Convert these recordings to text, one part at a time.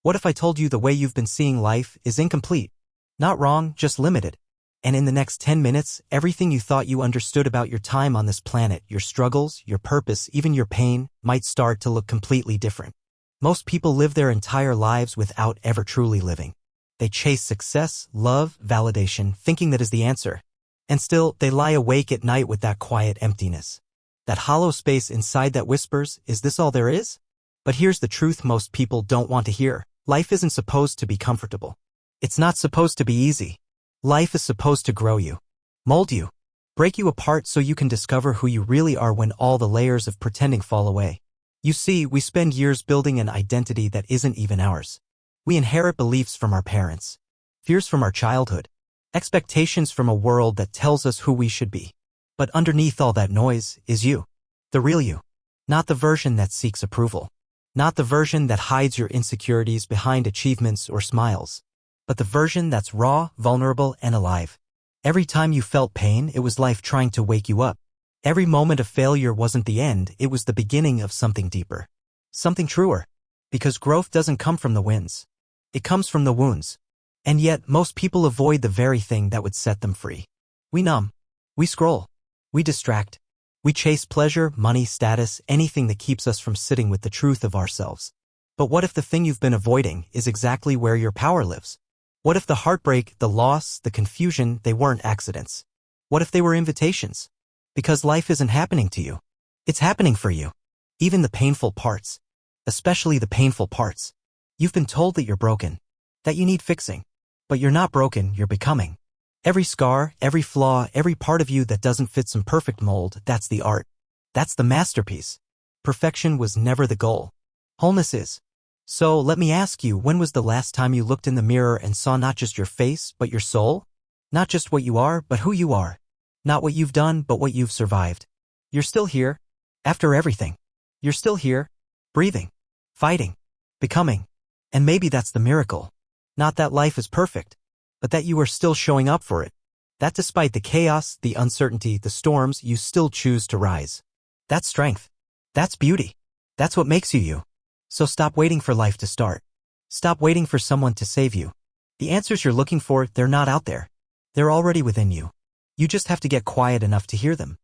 What if I told you the way you've been seeing life is incomplete? Not wrong, just limited. And in the next 10 minutes, everything you thought you understood about your time on this planet, your struggles, your purpose, even your pain, might start to look completely different. Most people live their entire lives without ever truly living. They chase success, love, validation, thinking that is the answer. And still, they lie awake at night with that quiet emptiness. That hollow space inside that whispers, "Is this all there is?" But here's the truth most people don't want to hear. Life isn't supposed to be comfortable. It's not supposed to be easy. Life is supposed to grow you, mold you, break you apart so you can discover who you really are when all the layers of pretending fall away. You see, we spend years building an identity that isn't even ours. We inherit beliefs from our parents, fears from our childhood, expectations from a world that tells us who we should be. But underneath all that noise is you, the real you, not the version that seeks approval, not the version that hides your insecurities behind achievements or smiles, but the version that's raw, vulnerable, and alive. Every time you felt pain, it was life trying to wake you up. Every moment of failure wasn't the end, it was the beginning of something deeper, something truer. Because growth doesn't come from the wins. It comes from the wounds. And yet, most people avoid the very thing that would set them free. We numb. We scroll. We distract. We chase pleasure, money, status, anything that keeps us from sitting with the truth of ourselves. But what if the thing you've been avoiding is exactly where your power lives? What if the heartbreak, the loss, the confusion, they weren't accidents? What if they were invitations? Because life isn't happening to you. It's happening for you. Even the painful parts. Especially the painful parts. You've been told that you're broken, that you need fixing. But you're not broken, you're becoming. Every scar, every flaw, every part of you that doesn't fit some perfect mold, that's the art. That's the masterpiece. Perfection was never the goal. Wholeness is. So let me ask you, when was the last time you looked in the mirror and saw not just your face, but your soul? Not just what you are, but who you are. Not what you've done, but what you've survived. You're still here. After everything. You're still here. Breathing. Fighting. Becoming. And maybe that's the miracle. Not that life is perfect, but that you are still showing up for it. That despite the chaos, the uncertainty, the storms, you still choose to rise. That's strength. That's beauty. That's what makes you you. So stop waiting for life to start. Stop waiting for someone to save you. The answers you're looking for, they're not out there. They're already within you. You just have to get quiet enough to hear them.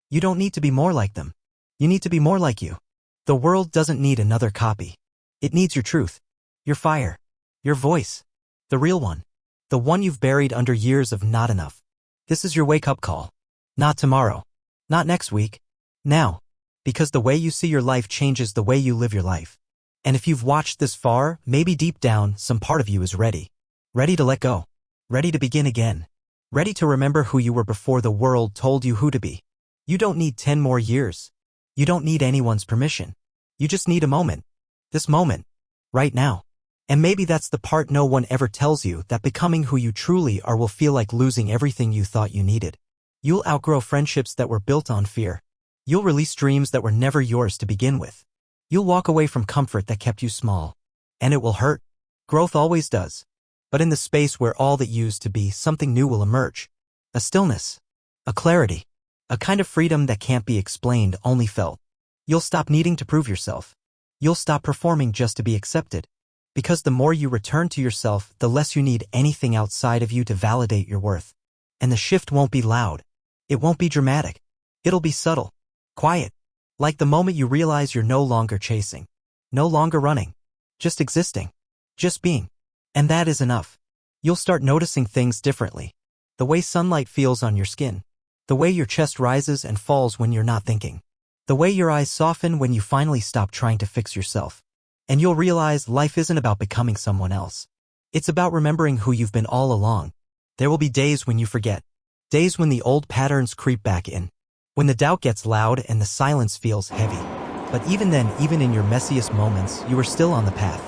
You don't need to be more like them. You need to be more like you. The world doesn't need another copy. It needs your truth. Your fire. Your voice. The real one. The one you've buried under years of not enough. This is your wake-up call. Not tomorrow. Not next week. Now. Because the way you see your life changes the way you live your life. And if you've watched this far, maybe deep down, some part of you is ready. Ready to let go. Ready to begin again. Ready to remember who you were before the world told you who to be. You don't need 10 more years. You don't need anyone's permission. You just need a moment. This moment. Right now. And maybe that's the part no one ever tells you, that becoming who you truly are will feel like losing everything you thought you needed. You'll outgrow friendships that were built on fear. You'll release dreams that were never yours to begin with. You'll walk away from comfort that kept you small. And it will hurt. Growth always does. But in the space where all that used to be, something new will emerge. A stillness. A clarity. A kind of freedom that can't be explained, only felt. You'll stop needing to prove yourself. You'll stop performing just to be accepted. Because the more you return to yourself, the less you need anything outside of you to validate your worth. And the shift won't be loud. It won't be dramatic. It'll be subtle. Quiet. Like the moment you realize you're no longer chasing. No longer running. Just existing. Just being. And that is enough. You'll start noticing things differently. The way sunlight feels on your skin. The way your chest rises and falls when you're not thinking. The way your eyes soften when you finally stop trying to fix yourself. And you'll realize life isn't about becoming someone else. It's about remembering who you've been all along. There will be days when you forget. Days when the old patterns creep back in. When the doubt gets loud and the silence feels heavy. But even then, even in your messiest moments, you are still on the path.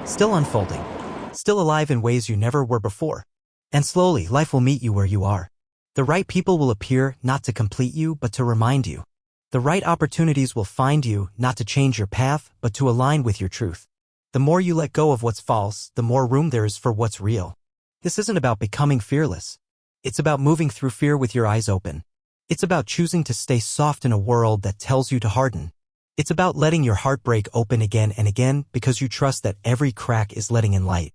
Still unfolding. Still alive in ways you never were before. And slowly, life will meet you where you are. The right people will appear, not to complete you, but to remind you. The right opportunities will find you, not to change your path, but to align with your truth. The more you let go of what's false, the more room there is for what's real. This isn't about becoming fearless. It's about moving through fear with your eyes open. It's about choosing to stay soft in a world that tells you to harden. It's about letting your heart break open again and again because you trust that every crack is letting in light.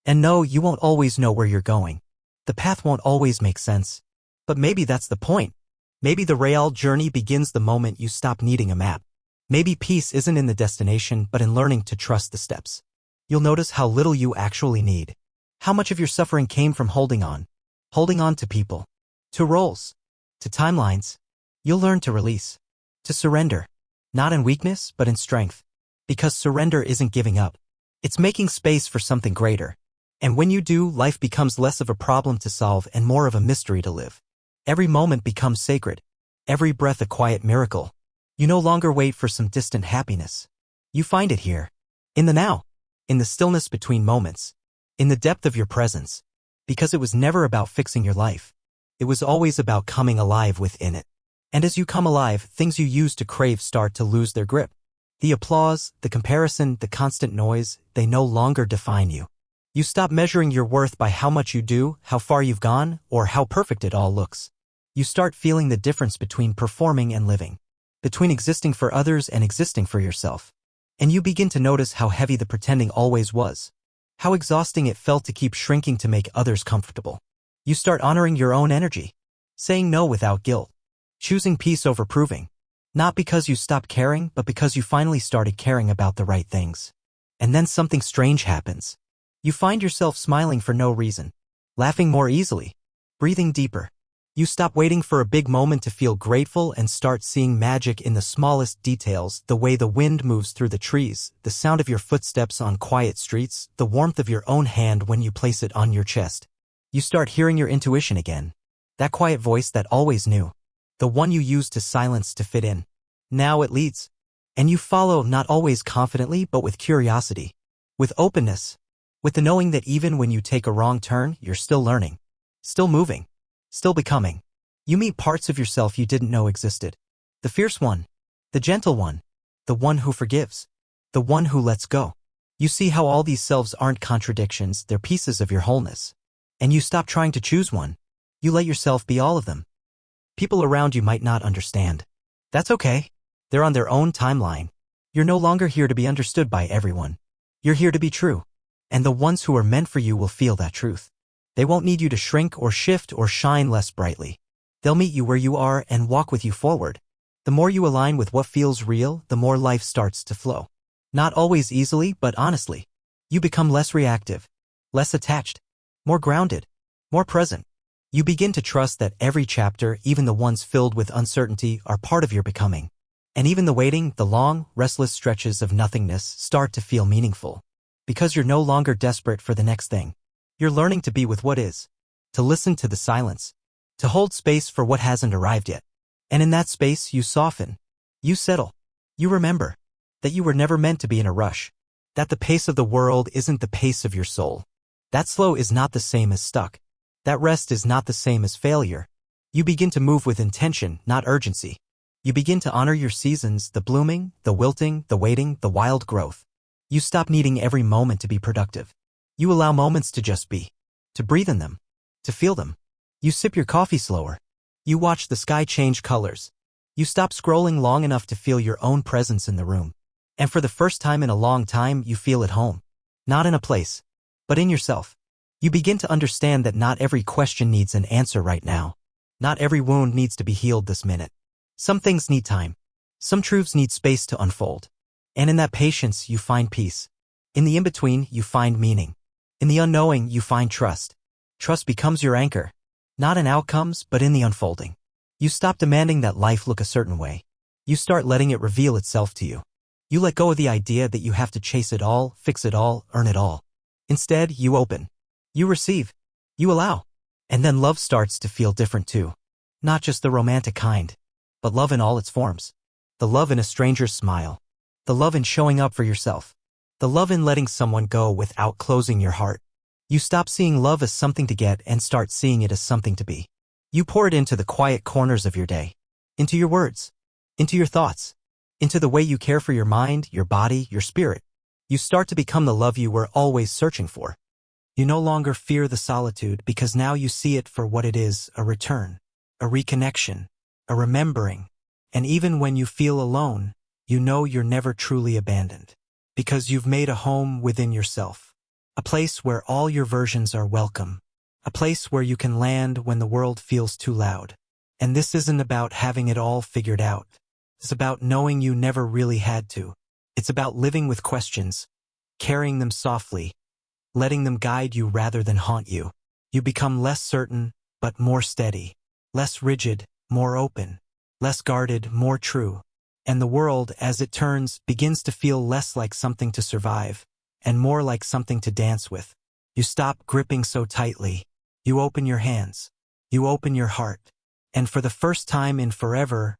And no, you won't always know where you're going. The path won't always make sense. But maybe that's the point. Maybe the real journey begins the moment you stop needing a map. Maybe peace isn't in the destination but in learning to trust the steps. You'll notice how little you actually need. How much of your suffering came from holding on. Holding on to people. To roles. To timelines. You'll learn to release. To surrender. Not in weakness, but in strength. Because surrender isn't giving up. It's making space for something greater. And when you do, life becomes less of a problem to solve and more of a mystery to live. Every moment becomes sacred. Every breath a quiet miracle. You no longer wait for some distant happiness. You find it here. In the now. In the stillness between moments. In the depth of your presence. Because it was never about fixing your life. It was always about coming alive within it. And as you come alive, things you used to crave start to lose their grip. The applause, the comparison, the constant noise, they no longer define you. You stop measuring your worth by how much you do, how far you've gone, or how perfect it all looks. You start feeling the difference between performing and living. Between existing for others and existing for yourself. And you begin to notice how heavy the pretending always was. How exhausting it felt to keep shrinking to make others comfortable. You start honoring your own energy. Saying no without guilt. Choosing peace over proving. Not because you stopped caring, but because you finally started caring about the right things. And then something strange happens. You find yourself smiling for no reason. Laughing more easily. Breathing deeper. You stop waiting for a big moment to feel grateful and start seeing magic in the smallest details, the way the wind moves through the trees, the sound of your footsteps on quiet streets, the warmth of your own hand when you place it on your chest. You start hearing your intuition again. That quiet voice that always knew. The one you used to silence to fit in. Now it leads. And you follow, not always confidently, but with curiosity. With openness. With the knowing that even when you take a wrong turn, you're still learning. Still moving. Still becoming. You meet parts of yourself you didn't know existed. The fierce one. The gentle one. The one who forgives. The one who lets go. You see how all these selves aren't contradictions, they're pieces of your wholeness. And you stop trying to choose one. You let yourself be all of them. People around you might not understand. That's okay. They're on their own timeline. You're no longer here to be understood by everyone. You're here to be true. And the ones who are meant for you will feel that truth. They won't need you to shrink or shift or shine less brightly. They'll meet you where you are and walk with you forward. The more you align with what feels real, the more life starts to flow. Not always easily, but honestly. You become less reactive, less attached, more grounded, more present. You begin to trust that every chapter, even the ones filled with uncertainty, are part of your becoming. And even the waiting, the long, restless stretches of nothingness start to feel meaningful. Because you're no longer desperate for the next thing. You're learning to be with what is. To listen to the silence. To hold space for what hasn't arrived yet. And in that space, you soften. You settle. You remember. That you were never meant to be in a rush. That the pace of the world isn't the pace of your soul. That slow is not the same as stuck. That rest is not the same as failure. You begin to move with intention, not urgency. You begin to honor your seasons, the blooming, the wilting, the waiting, the wild growth. You stop needing every moment to be productive. You allow moments to just be. To breathe in them. To feel them. You sip your coffee slower. You watch the sky change colors. You stop scrolling long enough to feel your own presence in the room. And for the first time in a long time, you feel at home. Not in a place, but in yourself. You begin to understand that not every question needs an answer right now. Not every wound needs to be healed this minute. Some things need time. Some truths need space to unfold. And in that patience, you find peace. In the in-between, you find meaning. In the unknowing, you find trust. Trust becomes your anchor. Not in outcomes, but in the unfolding. You stop demanding that life look a certain way. You start letting it reveal itself to you. You let go of the idea that you have to chase it all, fix it all, earn it all. Instead, you open. You receive. You allow. And then love starts to feel different too. Not just the romantic kind, but love in all its forms. The love in a stranger's smile. The love in showing up for yourself. The love in letting someone go without closing your heart. You stop seeing love as something to get and start seeing it as something to be. You pour it into the quiet corners of your day. Into your words. Into your thoughts. Into the way you care for your mind, your body, your spirit. You start to become the love you were always searching for. You no longer fear the solitude because now you see it for what it is, a return, a reconnection, a remembering. And even when you feel alone, you know you're never truly abandoned. Because you've made a home within yourself. A place where all your versions are welcome. A place where you can land when the world feels too loud. And this isn't about having it all figured out. It's about knowing you never really had to. It's about living with questions, carrying them softly, letting them guide you rather than haunt you. You become less certain, but more steady. Less rigid, more open. Less guarded, more true. And the world, as it turns, begins to feel less like something to survive, and more like something to dance with. You stop gripping so tightly. You open your hands. You open your heart. And for the first time in forever,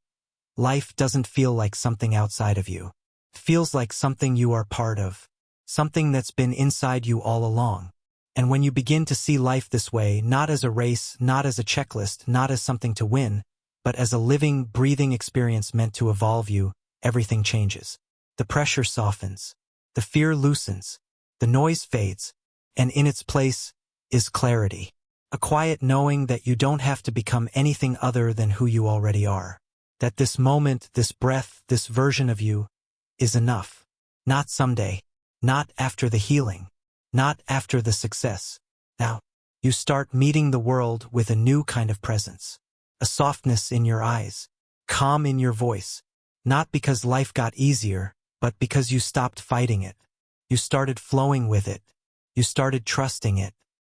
life doesn't feel like something outside of you. It feels like something you are part of. Something that's been inside you all along. And when you begin to see life this way, not as a race, not as a checklist, not as something to win, but as a living, breathing experience meant to evolve you, everything changes. The pressure softens. The fear loosens. The noise fades. And in its place is clarity. A quiet knowing that you don't have to become anything other than who you already are. That this moment, this breath, this version of you is enough. Not someday. Not after the healing. Not after the success. Now, you start meeting the world with a new kind of presence. A softness in your eyes. Calm in your voice. Not because life got easier, but because you stopped fighting it. You started flowing with it. You started trusting it.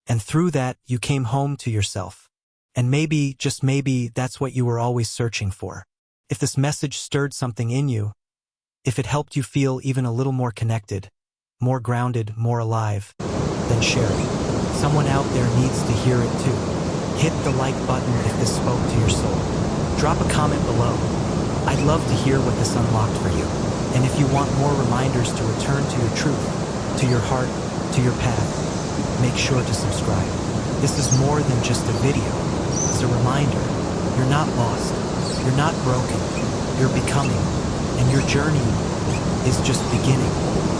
And through that, you came home to yourself. And maybe, just maybe, that's what you were always searching for. If this message stirred something in you, if it helped you feel even a little more connected, more grounded, more alive, then share it. Someone out there needs to hear it too. Hit the like button if this spoke to your soul. Drop a comment below. I'd love to hear what this unlocked for you. And if you want more reminders to return to your truth, to your heart, to your path, make sure to subscribe. This is more than just a video. It's a reminder. You're not lost. You're not broken. You're becoming. And your journey is just beginning.